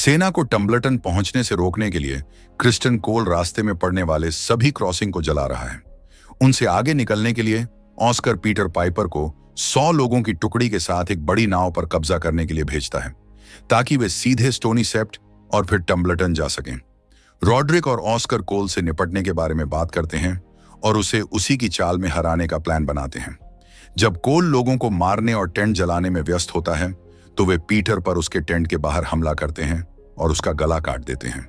सेना को टम्बलटन पहुंचने से रोकने के लिए क्रिस्टन कोल रास्ते में पड़ने वाले सभी क्रॉसिंग को जला रहा है। उनसे आगे निकलने के लिए ऑस्कर पीटर पाइपर को 100 लोगों की टुकड़ी के साथ एक बड़ी नाव पर कब्जा करने के लिए भेजता है ताकि वे सीधे स्टोनी सेप्ट और फिर टम्बलटन जा सकें। रॉड्रिक और ऑस्कर कोल से निपटने के बारे में बात करते हैं और उसे उसी की चाल में हराने का प्लान बनाते हैं। जब कोल लोगों को मारने और टेंट जलाने में व्यस्त होता है तो वे पीटर पर उसके टेंट के बाहर हमला करते हैं और उसका गला काट देते हैं।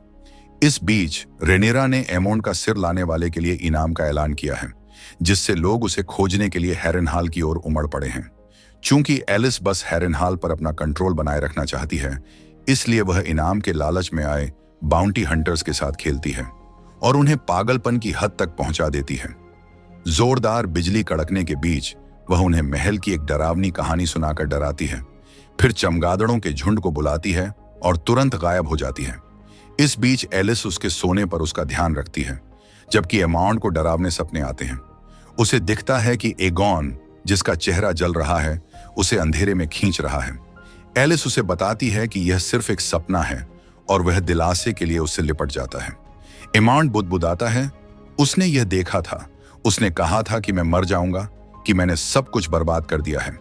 इस बीच रेनेरा ने एमोंड का सिर लाने वाले के लिए इनाम का ऐलान किया है, जिससे लोग उसे खोजने के लिए हैरनहाल की ओर उमड़ पड़े हैं। चूंकि एलिस बस हैरनहाल पर अपना कंट्रोल बनाए रखना चाहती है, इसलिए वह इनाम के लालच में आए बाउंटी हंटर्स के साथ खेलती है और उन्हें पागलपन की हद तक पहुंचा देती है। जोरदार बिजली कड़कने के बीच वह उन्हें महल की एक डरावनी कहानी सुनाकर डराती है, फिर चमगादड़ों के झुंड को बुलाती है और तुरंत गायब हो जाती है। इस बीच एलिस उसके सोने पर उसका ध्यान रखती है, जबकि एमाउंट को डरावने सपने आते हैं। उसे दिखता है कि एगॉन, जिसका चेहरा जल रहा है, उसे अंधेरे में खींच रहा है। एलिस उसे बताती है कि यह सिर्फ एक सपना है और वह दिलासे के लिए उससे लिपट जाता है। एमाउंट बुदबुदाता है, उसने यह देखा था, उसने कहा था कि मैं मर जाऊंगा, कि मैंने सब कुछ बर्बाद कर दिया है।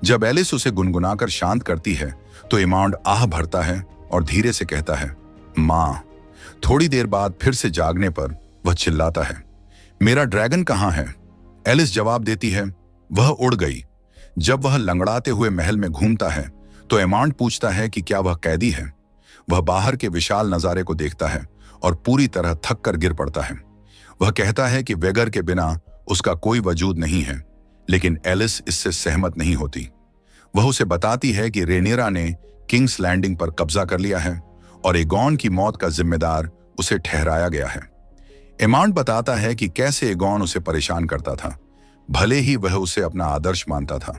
जब एलिस उसे गुनगुनाकर शांत करती है तो एमाउंट आह भरता है और धीरे से कहता है, माँ। थोड़ी देर बाद फिर से जागने पर वह चिल्लाता है, मेरा ड्रैगन कहाँ है? एलिस जवाब देती है, वह उड़ गई। जब वह लंगड़ाते हुए महल में घूमता है तो एमाउंट पूछता है कि क्या वह कैदी है। वह बाहर के विशाल नजारे को देखता है और पूरी तरह थक कर गिर पड़ता है। वह कहता है कि वेगर के बिना उसका कोई वजूद नहीं है, लेकिन एलिस इससे सहमत नहीं होती। वह उसे बताती है कि रेनेरा ने किंग्स लैंडिंग पर कब्जा कर लिया है और एगॉन की मौत का जिम्मेदार उसे ठहराया गया है। एमाउंट बताता है कि कैसे एगॉन उसे परेशान करता था, भले ही वह उसे अपना आदर्श मानता था,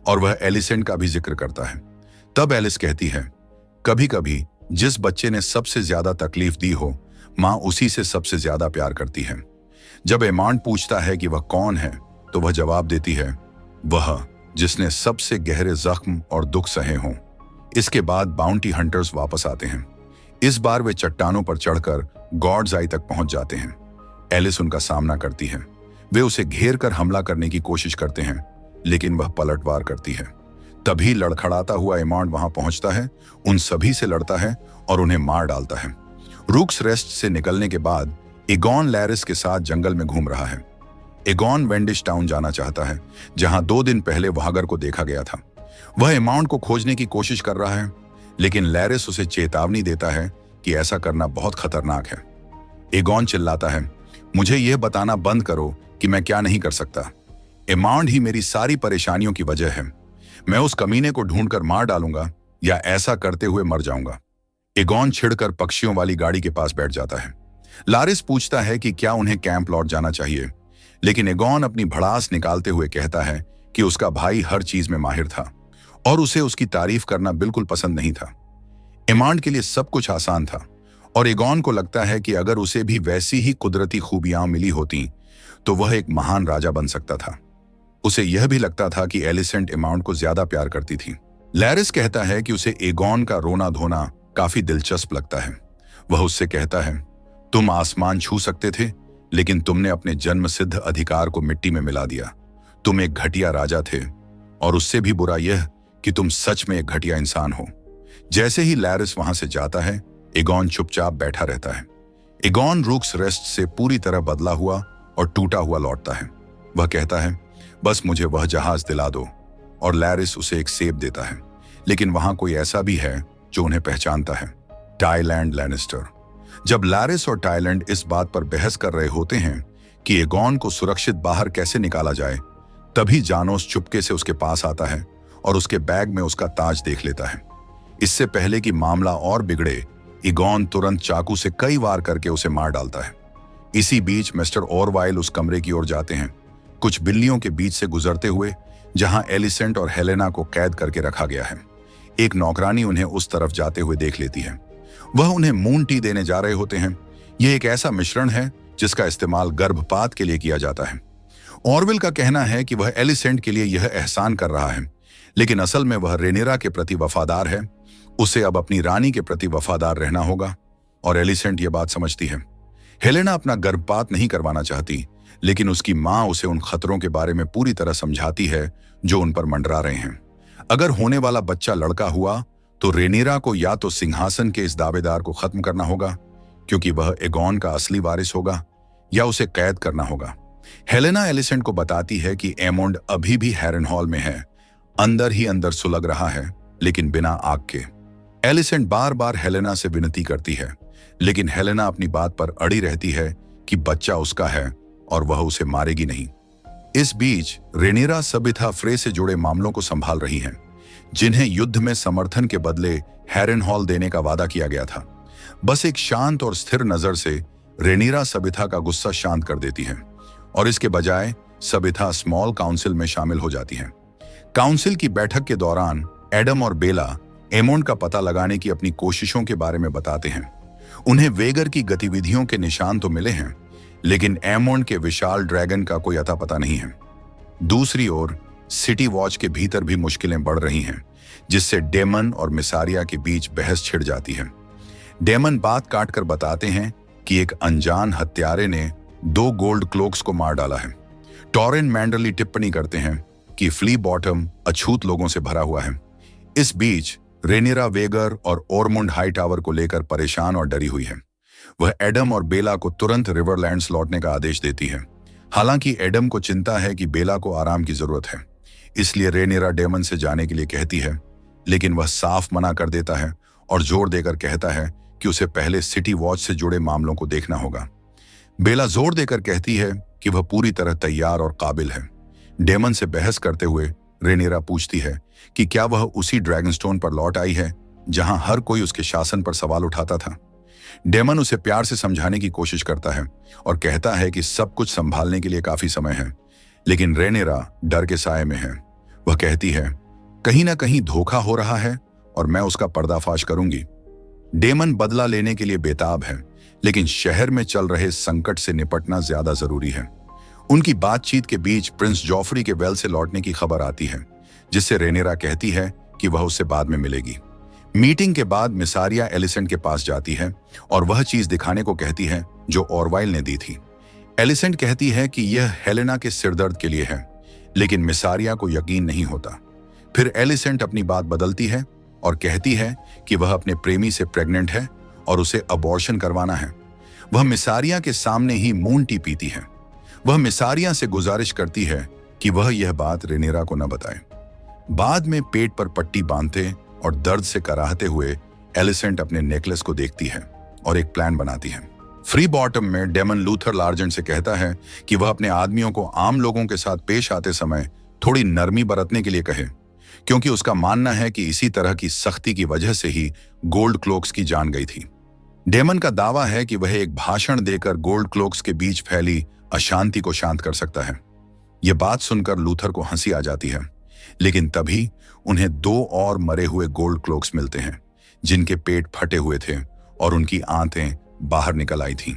और वह एलिसेंट का भी जिक्र करता है। तब एलिस कहती है, कभी कभी जिस बच्चे ने सबसे ज्यादा तकलीफ दी हो, माँ उसी से सबसे ज्यादा प्यार करती है। जब एमाउंट पूछता है कि वह कौन है तो वह जवाब देती है, वह जिसने सबसे गहरे जख्म और दुख सहे हों। इसके बाद बाउंटी हंटर्स वापस आते हैं। इस बार वे चट्टानों पर चढ़कर गॉड्स आई तक पहुंच जाते हैं। एलिस उनका सामना करती है। वे उसे घेर कर हमला करने की कोशिश करते हैं, लेकिन वह पलटवार करती है। तभी लड़खड़ाता हुआ एमाउंट वहां पहुंचता है, उन सभी से लड़ता है और उन्हें मार डालता है। रूक्स रेस्ट से निकलने के बाद एगॉन लैरिस के साथ जंगल में घूम रहा है। एगॉन वेंडिश टाउन जाना चाहता है, जहां 2 दिन पहले वहागर को देखा गया था। वह एमाउंट को खोजने की कोशिश कर रहा है, लेकिन लैरिस उसे चेतावनी देता है कि ऐसा करना बहुत खतरनाक है। एगॉन चिल्लाता है, मुझे यह बताना बंद करो कि मैं क्या नहीं कर सकता। एमाउंट ही मेरी सारी परेशानियों की वजह है। मैं उस कमीने को ढूंढकर मार डालूंगा या ऐसा करते हुए मर जाऊंगा। एगॉन छिड़कर पक्षियों वाली गाड़ी के पास बैठ जाता है। लारिस पूछता है कि क्या उन्हें कैंप लौट जाना चाहिए, लेकिन एगॉन अपनी भड़ास निकालते हुए कहता है कि उसका भाई हर चीज में माहिर था और उसे उसकी तारीफ करना बिल्कुल पसंद नहीं था। एमाउंट के लिए सब कुछ आसान था और एगॉन को लगता है कि अगर उसे भी वैसी ही कुदरती खूबियां मिली होती तो वह एक महान राजा बन सकता था। उसे यह भी लगता था कि एलिसेंट एमाउंट को ज्यादा प्यार करती थी। लैरिस कहता है कि उसे एगॉन का रोना धोना काफी दिलचस्प लगता है। वह उससे कहता है, तुम आसमान छू सकते थे, लेकिन तुमने अपने जन्म सिद्ध अधिकार को मिट्टी में मिला दिया। तुम एक घटिया राजा थे, और उससे भी बुरा यह कि तुम सच में एक घटिया इंसान हो। जैसे ही लैरिस वहां से जाता है, एगॉन चुपचाप बैठा रहता है। एगॉन रूक्स रेस्ट से पूरी तरह बदला हुआ और टूटा हुआ लौटता है। वह कहता है, बस मुझे वह जहाज दिला दो, और लैरिस उसे एक सेब देता है। लेकिन वहां कोई ऐसा भी है जो उन्हें पहचानता है, टाइलैंड लैनिस्टर। जब लैरिस और टाइलैंड इस बात पर बहस कर रहे होते हैं कि एगॉन को सुरक्षित बाहर कैसे निकाला जाए, तभी जानोस चुपके से उसके पास आता है और उसके बैग में उसका ताज देख लेता है। इससे पहले कि मामला और बिगड़े, एगॉन तुरंत चाकू से कई वार करके उसे मार डालता है। इसी बीच मिस्टर ऑरवाइल उस कमरे की ओर जाते हैं, कुछ बिल्लियों के बीच से गुजरते हुए, जहां एलिसेंट और हेलेना को कैद करके रखा गया है। एक नौकरानी उन्हें उस तरफ जाते हुए देख लेती है। वह उन्हें मून टी देने जा रहे होते हैं। यह एक ऐसा मिश्रण है जिसका इस्तेमाल गर्भपात के लिए किया जाता है। ऑरविल का कहना है कि वह एलिसेंट के लिए यह एहसान कर रहा है, लेकिन असल में वह रेनेरा के प्रति वफादार है। उसे अब अपनी रानी के प्रति वफादार रहना होगा और एलिसेंट ये बात समझती है। हेलेना अपना गर्भपात नहीं करवाना चाहती, लेकिन उसकी मां उसे उन खतरों के बारे में पूरी तरह समझाती है जो उन पर मंडरा रहे हैं। अगर होने वाला बच्चा लड़का हुआ तो रेनीरा को या तो सिंहासन के इस दावेदार को खत्म करना होगा, क्योंकि वह एगॉन का असली वारिस होगा, या उसे कैद करना होगा। हेलेना एलिसेंट को बताती है कि एमोंड अभी भी हैरनहॉल में है, अंदर ही अंदर सुलग रहा है, लेकिन बिना आग के। एलिसेंट बार बार हेलेना से विनती करती है, लेकिन हेलेना अपनी बात पर अड़ी रहती है कि बच्चा उसका है और वह उसे मारेगी नहीं। इस बीच रेनीरा सबिथा फ्रे से जुड़े मामलों को संभाल रही हैं, जिन्हें युद्ध में समर्थन के बदले हैरनहॉल देने का वादा किया गया था। बस एक शांत और स्थिर नजर से रेनीरा सबिथा का गुस्सा शांत कर देती है और इसके बजाय सबिथा स्मॉल काउंसिल में शामिल हो जाती हैं। काउंसिल की बैठक के दौरान एडम और बेला एमोंड का पता लगाने की अपनी कोशिशों के बारे में बताते हैं। उन्हें वेगर की गतिविधियों के निशान तो मिले हैं, लेकिन एमोंड के विशाल ड्रैगन का कोई अता पता नहीं है। दूसरी ओर सिटी वॉच के भीतर भी मुश्किलें बढ़ रही हैं, जिससे डेमन और मिसारिया के बीच बहस छिड़ जाती है। डेमन बात काटकर बताते हैं कि एक अनजान हत्यारे ने 2 गोल्ड क्लोक्स को मार डाला है। टॉरेन मैंडरली टिप्पणी करते हैं कि फ्ली बॉटम अछूत लोगों से भरा हुआ है। इस बीच रेनीरा वेगर और ओरमुंड हाई टावर को लेकर परेशान और डरी हुई है। वह एडम और बेला को तुरंत रिवरलैंड्स लौटने का आदेश देती है। हालांकि एडम को चिंता है कि बेला को आराम की जरूरत है, इसलिए रेनीरा डेमन से जाने के लिए कहती है, लेकिन वह साफ मना कर देता है और जोर देकर कहता है कि उसे पहले सिटी वॉच से जुड़े मामलों को देखना होगा। बेला जोर देकर कहती है कि वह पूरी तरह तैयार और काबिल है। डेमन से बहस करते हुए रेनीरा पूछती है कि क्या वह उसी ड्रैगनस्टोन पर लौट आई है जहां हर कोई उसके शासन पर सवाल उठाता था। डेमन उसे प्यार से समझाने की कोशिश करता है और कहता है कि सब कुछ संभालने के लिए काफी समय है, लेकिन रेनीरा डर के साए में है। वह कहती है, कहीं ना कहीं धोखा हो रहा है और मैं उसका पर्दाफाश करूंगी। डेमन बदला लेने के लिए बेताब है, लेकिन शहर में चल रहे संकट से निपटना ज्यादा जरूरी है। उनकी बातचीत के बीच प्रिंस जॉफरी के वेल से लौटने की खबर आती है, जिससे रेनीरा कहती है कि वह उससे बाद में मिलेगी। मीटिंग के बाद मिसारिया एलिसेंट के पास जाती है और वह चीज दिखाने को कहती है जो ऑरवाइल ने दी थी। एलिसेंट कहती है कि यह हेलेना के सिरदर्द के लिए है, लेकिन मिसारिया को यकीन नहीं होता। फिर एलिसेंट अपनी बात बदलती है और कहती है कि वह अपने प्रेमी से प्रेग्नेंट है और उसे अबॉर्शन करवाना है। वह मिसारिया के सामने ही मून टी पीती है। वह मिसारिया से गुजारिश करती है कि वह यह बात रेनीरा को न बताए। बाद में पेट पर पट्टी बांधते और दर्द से कराहते हुए एलिसेंट अपने नेकलेस को देखती है और एक प्लान बनाती है। फ्री बॉटम में डेमन लूथर लार्जेंट से कहता है कि वह अपने आदमियों को आम लोगों के साथ पेश आते समय थोड़ी नरमी बरतने के लिए कहे, क्योंकि उसका मानना है कि इसी तरह की सख्ती की वजह से ही गोल्ड क्लोक्स की जान गई थी। डेमन का दावा है कि वह एक भाषण देकर गोल्ड क्लोक्स के बीच फैली अशांति को शांत कर सकता है। यह बात सुनकर लूथर को हंसी आ जाती है, लेकिन तभी उन्हें 2 और मरे हुए गोल्ड क्लोक्स मिलते हैं, जिनके पेट फटे हुए थे और उनकी आंतें बाहर निकल आई थीं।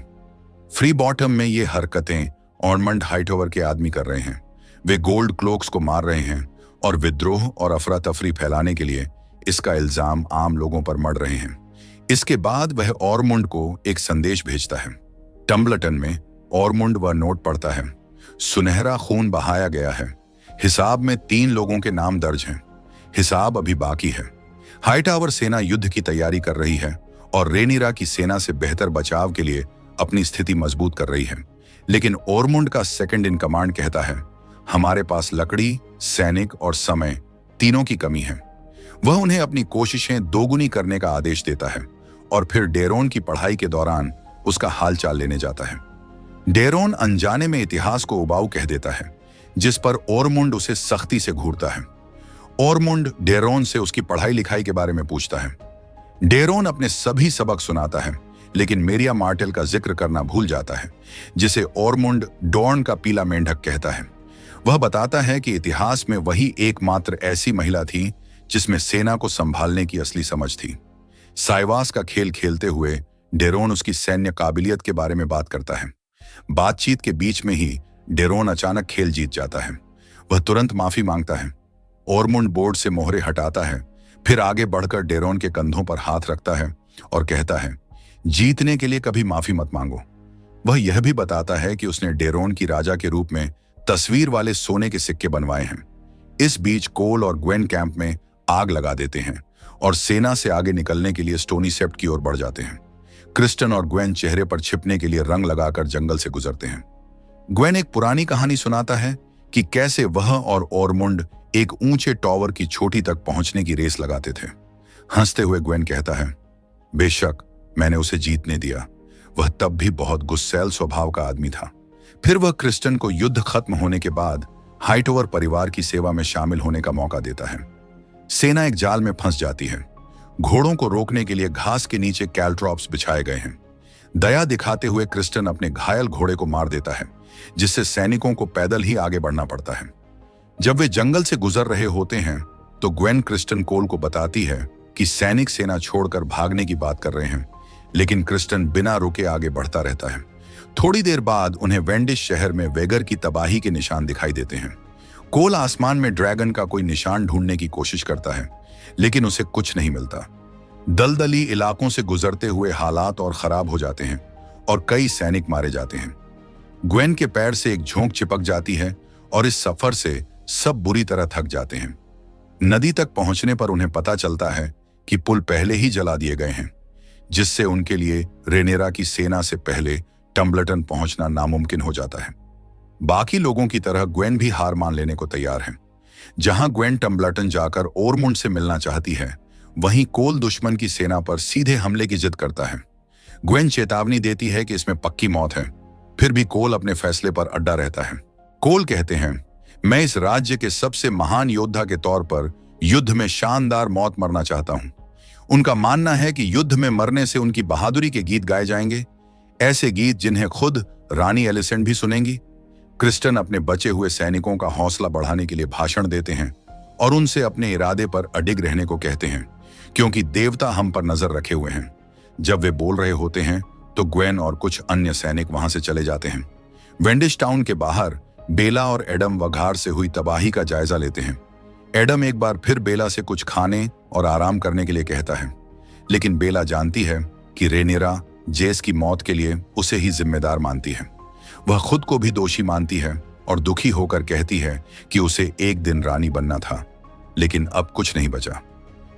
फ्री बॉटम में ये हरकतें ऑर्मंड हाइटोवर के आदमी कर रहे हैं। वे गोल्ड क्लोक्स को मार रहे हैं और विद्रोह और अफरा तफरी फैलाने के लिए इसका इल्जाम आम लोगों पर मढ़ रहे हैं। इसके बाद वह ऑरमुंड को एक संदेश भेजता है। टम्बलटन में ऑरमुंड वह नोट पढ़ता है, सुनहरा खून बहाया गया है। हिसाब में 3 लोगों के नाम दर्ज हैं। हिसाब अभी बाकी है। हाईटावर सेना युद्ध की तैयारी कर रही है और रेनीरा की सेना से बेहतर बचाव के लिए अपनी स्थिति मजबूत कर रही है, लेकिन ऑरमुंड का सेकंड इन कमांड कहता है, हमारे पास लकड़ी, सैनिक और समय तीनों की कमी है। वह उन्हें अपनी कोशिशें दोगुनी करने का आदेश देता है और फिर डेरोन की पढ़ाई के दौरान उसका हालचाल लेने जाता है। डेरोन अनजाने में इतिहास को उबाऊ कह देता है, जिस पर ऑरमुंड उसे सख्ती से घूरता है। ऑरमुंड डेरोन से उसकी पढ़ाई लिखाई के बारे में पूछता है। डेरोन अपने सभी सबक सुनाता है, लेकिन मेरिया मार्टेल का जिक्र करना भूल जाता है, जिसे ऑरमुंड डॉर्न का पीला मेंढक कहता है। वह बताता है कि इतिहास में वही एकमात्र ऐसी महिला थी जिसमें सेना को संभालने की असली समझ थी। साइवास का खेल खेलते हुए डेरोन उसकी सैन्य काबिलियत के बारे में बात करता है। बातचीत के बीच में ही डेरोन अचानक खेल जीत जाता है। वह तुरंत माफी मांगता है। ऑरमुंड बोर्ड से मोहरे हटाता है, फिर आगे बढ़कर डेरोन के कंधों पर हाथ रखता है और कहता है, जीतने के लिए कभी माफी मत मांगो। वह यह भी बताता है कि उसने डेरोन की राजा के रूप में तस्वीर वाले सोने के सिक्के बनवाए हैं। इस बीच कोल और ग्वेन कैंप में आग लगा देते हैं और सेना से आगे निकलने के लिए स्टोनी सेप्ट की ओर बढ़ जाते हैं। क्रिस्टन और ग्वेन चेहरे पर छिपने के लिए रंग लगाकर जंगल से गुजरते हैं। ग्वेन एक पुरानी कहानी सुनाता है कि कैसे वह और ओरमुंड एक ऊंचे टॉवर की चोटी तक पहुंचने की रेस लगाते थे। हंसते हुए ग्वेन कहता है, बेशक मैंने उसे जीतने दिया। वह तब भी बहुत गुस्सैल स्वभाव का आदमी था। फिर वह क्रिस्टन को युद्ध खत्म होने के बाद हाइटोवर परिवार की सेवा में शामिल होने का मौका देता है। सेना एक जाल में फंस जाती है। घोड़ों को रोकने के लिए घास के नीचे कैल्ट्रॉप्स बिछाए गए हैं। दया दिखाते हुए क्रिस्टन अपने घायल घोड़े को मार देता है, जिससे सैनिकों को पैदल ही आगे बढ़ना पड़ता है। जब वे जंगल से गुजर रहे होते हैं तो ग्वेन क्रिस्टन कोल को बताती है कि सैनिक सेना छोड़कर भागने की बात कर रहे हैं, लेकिन क्रिस्टन बिना रुके आगे बढ़ता रहता है। थोड़ी देर बाद उन्हें वेंडिश शहर में वेगर की तबाही के निशान दिखाई देते हैं। कोल आसमान में ड्रैगन का कोई निशान ढूंढने की कोशिश करता है, लेकिन उसे कुछ नहीं मिलता। दलदली इलाकों से गुजरते हुए हालात और खराब हो जाते हैं और कई सैनिक मारे जाते हैं। ग्वेन के पैर से एक झोंक चिपक जाती है और इस सफर से सब बुरी तरह थक जाते हैं। नदी तक पहुंचने पर उन्हें पता चलता है कि पुल पहले ही जला दिए गए हैं, जिससे उनके लिए रेनेरा की सेना से पहले टम्बलटन पहुंचना नामुमकिन हो जाता है। बाकी लोगों की तरह ग्वेन भी हार मान लेने को तैयार है। जहां ग्वेन टम्बलटन जाकर ओरमुंड से मिलना चाहती है, वहीं कोल दुश्मन की सेना पर सीधे हमले की जिद करता है। ग्वेन चेतावनी देती है कि इसमें पक्की मौत है, फिर भी कोल अपने फैसले पर अड्डा रहता है। कोल कहते हैं, मैं इस राज्य के सबसे महान योद्धा के तौर पर युद्ध में शानदार मौत मरना चाहता हूं। उनका मानना है कि युद्ध में मरने से उनकी बहादुरी के गीत गाए जाएंगे, ऐसे गीत जिन्हें खुद रानी एलिसेंट भी सुनेंगी। क्रिस्टन अपने बचे हुए सैनिकों का हौसला बढ़ाने के लिए भाषण देते हैं और उनसे अपने इरादे पर अडिग रहने को कहते हैं, क्योंकि देवता हम पर नजर रखे हुए हैं। जब वे बोल रहे होते हैं तो ग्वेन और कुछ अन्य सैनिक वहां से चले जाते हैं। वेंडिश टाउन के बाहर बेला और एडम वघार से हुई तबाही का जायजा लेते हैं। एडम एक बार फिर बेला से कुछ खाने और आराम करने के लिए कहता है, लेकिन बेला जानती है कि रेनेरा जेस की मौत के लिए उसे ही जिम्मेदार मानती है। वह खुद को भी दोषी मानती है और दुखी होकर कहती है कि उसे एक दिन रानी बनना था, लेकिन अब कुछ नहीं बचा।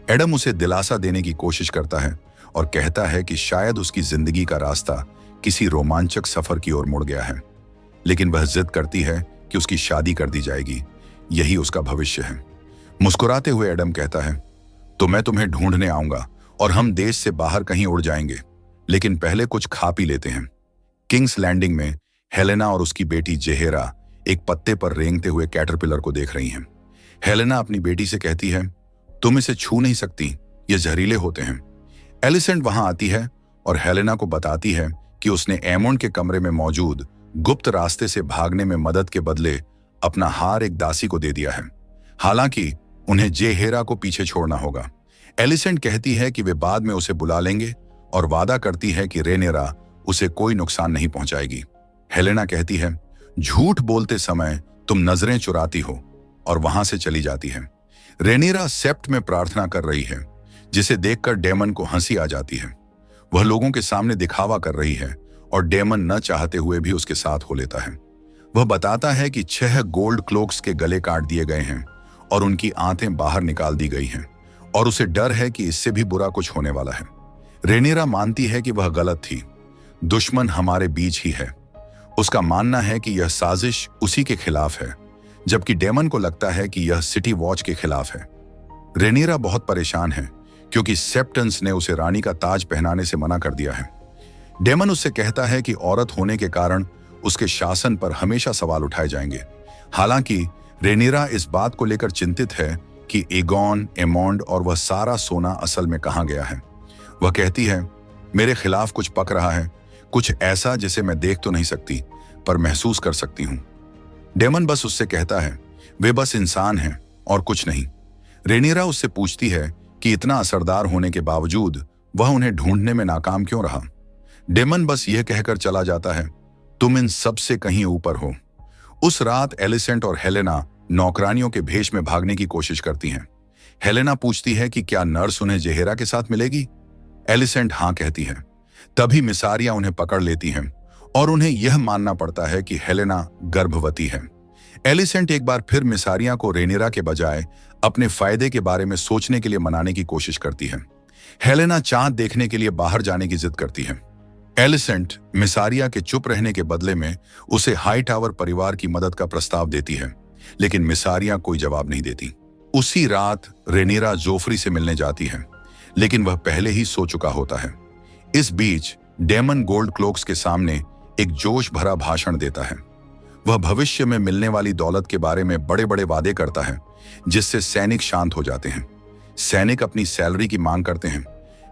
एडम उसे दिलासा देने की कोशिश करता है और कहता है कि शायद उसकी जिंदगी का रास्ता किसी रोमांचक सफर की ओर मुड़ गया है, लेकिन वह जिद करती है कि उसकी शादी कर दी जाएगी, यही उसका भविष्य है। मुस्कुराते हुए एडम कहता है, तो मैं तुम्हें ढूंढने आऊंगा और हम देश से बाहर कहीं उड़ जाएंगे, लेकिन पहले कुछ खा पी लेते हैं। किंग्स लैंडिंग में हेलेना और उसकी बेटी जेहेरा एक पत्ते पर रेंगते हुए कैटरपिलर को देख रही हैं। हेलेना अपनी बेटी से कहती है, तुम इसे छू नहीं सकती, ये जहरीले होते हैं। एलिसेंट वहां आती है और हेलेना को बताती है कि उसने एमोंड के कमरे में मौजूद गुप्त रास्ते से भागने में मदद के बदले अपना हार एक दासी को दे दिया है। हालांकि उन्हें जेहेरा को पीछे छोड़ना होगा। एलिसेंट कहती है कि वे बाद में उसे बुला लेंगे और वादा करती है कि रेनेरा उसे कोई नुकसान नहीं पहुंचाएगी। हेलेना कहती है, झूठ बोलते समय तुम नजरें चुराती हो, और वहां से चली जाती है। रेनेरा सेप्ट में प्रार्थना कर रही है, जिसे देखकर डेमन को हंसी आ जाती है। वह लोगों के सामने दिखावा कर रही है और डेमन न चाहते हुए भी उसके साथ हो लेता है। वह बताता है कि 6 गोल्ड क्लोक्स के गले काट दिए गए हैं और उनकी आंतें बाहर निकाल दी गई हैं, और उसे डर है कि इससे भी बुरा कुछ होने वाला है। रेनेरा मानती है कि वह गलत थी, दुश्मन हमारे बीच ही है। उसका मानना है कि यह साजिश उसी के खिलाफ है, जबकि डेमन को लगता है कि यह सिटी वॉच के खिलाफ है। रेनेरा बहुत परेशान है क्योंकि सेप्टेंस ने उसे रानी का ताज पहनाने से मना कर दिया है। डेमन उससे कहता है कि औरत होने के कारण उसके शासन पर हमेशा सवाल उठाए जाएंगे। हालांकि रेनेरा इस बात को लेकर चिंतित है कि एगॉन, एमोंड और वह सारा सोना असल में कहां गया है। वह कहती है, मेरे खिलाफ कुछ पक रहा है, कुछ ऐसा जिसे मैं देख तो नहीं सकती पर महसूस कर सकती हूं। डेमन बस उससे कहता है, वे बस इंसान हैं और कुछ नहीं। रेनेरा उससे पूछती है कि इतना असरदार होने के बावजूद वह उन्हें ढूंढने में नाकाम क्यों रहा। डेमन बस यह कहकर चला जाता है, तुम इन सब से कहीं ऊपर हो। उस रात एलिसेंट और हेलेना नौकरानियों के भेष में भागने की कोशिश करती हैं। हेलेना पूछती है कि क्या नर्स उन्हें जेहेरा के साथ मिलेगी। एलिसेंट हाँ कहती है। तभी मिसारिया उन्हें पकड़ लेती हैं और उन्हें यह मानना पड़ता है कि हेलेना गर्भवती है। एलिसेंट एक बार फिर मिसारिया को रेनेरा के बजाय अपने फायदे के बारे में सोचने के लिए मनाने की कोशिश करती है। हेलेना चांद देखने के लिए बाहर जाने की जिद करती है। एलिसेंट मिसारिया के चुप रहने के बदले में उसे हाई टावर परिवार की मदद का प्रस्ताव देती है, लेकिन मिसारिया कोई जवाब नहीं देती। उसी रात रेनेरा जोफ्री से मिलने जाती है, लेकिन वह पहले ही सो चुका होता है। इस बीच डेमन गोल्ड क्लोक्स के सामने एक जोश भरा भाषण देता है। वह भविष्य में मिलने वाली दौलत के बारे में बड़े बड़े वादे करता है, जिससे सैनिक शांत हो जाते हैं। सैनिक अपनी सैलरी की मांग करते हैं,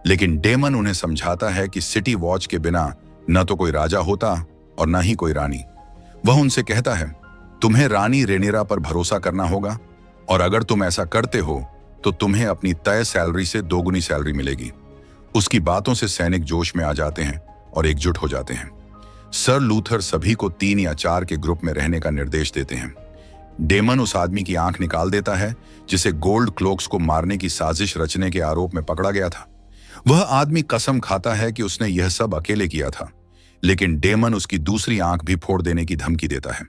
लेकिन डेमन उन्हें समझाता है कि सिटी वॉच के बिना न तो कोई राजा होता और न ही कोई रानी। वह उनसे कहता है, तुम्हें रानी रेनेरा पर भरोसा करना होगा, और अगर तुम ऐसा करते हो तो तुम्हें अपनी तय सैलरी से दोगुनी सैलरी मिलेगी। उसकी बातों से सैनिक जोश में आ जाते हैं और एकजुट हो जाते हैं। सर लूथर सभी को 3 या 4 के ग्रुप में रहने का निर्देश देते हैं। डेमन उस आदमी की आंख निकाल देता है जिसे गोल्ड क्लोक्स को मारने की साजिश रचने के आरोप में पकड़ा गया था। वह आदमी कसम खाता है कि उसने यह सब अकेले किया था, लेकिन डेमन उसकी दूसरी आंख भी फोड़ देने की धमकी देता है।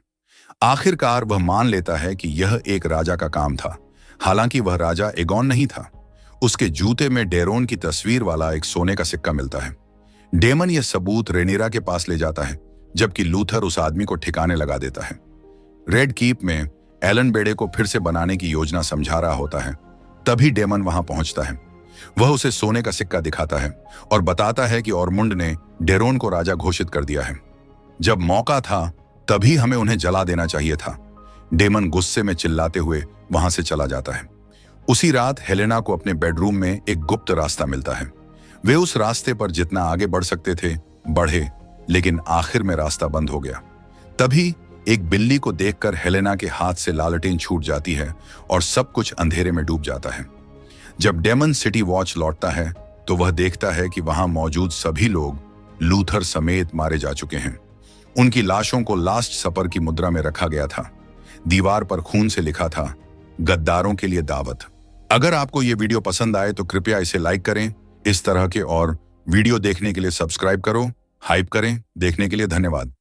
आखिरकार वह मान लेता है कि यह एक राजा का काम था, हालांकि वह राजा एगोन नहीं था। उसके जूते में डेरोन की तस्वीर वाला एक सोने का सिक्का मिलता है। डेमन यह सबूत रेनेरा के पास ले जाता है, जबकि लूथर उस आदमी को ठिकाने लगा देता है। रेड कीप में एलन बेड़े को फिर से बनाने की योजना समझा रहा होता है। तभी डेमन वहां पहुंचता है। वह उसे सोने का सिक्का दिखाता है और बताता है कि ऑरमुंड ने डेरोन को राजा घोषित कर दिया है। जब मौका था तभी हमें उन्हें जला देना चाहिए था। डेमन गुस्से में चिल्लाते हुए वहां से चला जाता है। उसी रात हेलेना को अपने बेडरूम में एक गुप्त रास्ता मिलता है। वे उस रास्ते पर जितना आगे बढ़ सकते थे बढ़े, लेकिन आखिर में रास्ता बंद हो गया। तभी एक बिल्ली को देखकर हेलेना के हाथ से लालटेन छूट जाती है और सब कुछ अंधेरे में डूब जाता है। जब डेमन सिटी वॉच लौटता है तो वह देखता है कि वहां मौजूद सभी लोग लूथर समेत मारे जा चुके हैं। उनकी लाशों को लास्ट सपर की मुद्रा में रखा गया था। दीवार पर खून से लिखा था, गद्दारों के लिए दावत। अगर आपको यह वीडियो पसंद आए तो कृपया इसे लाइक करें। इस तरह के और वीडियो देखने के लिए सब्सक्राइब करो, हाइप करें। देखने के लिए धन्यवाद।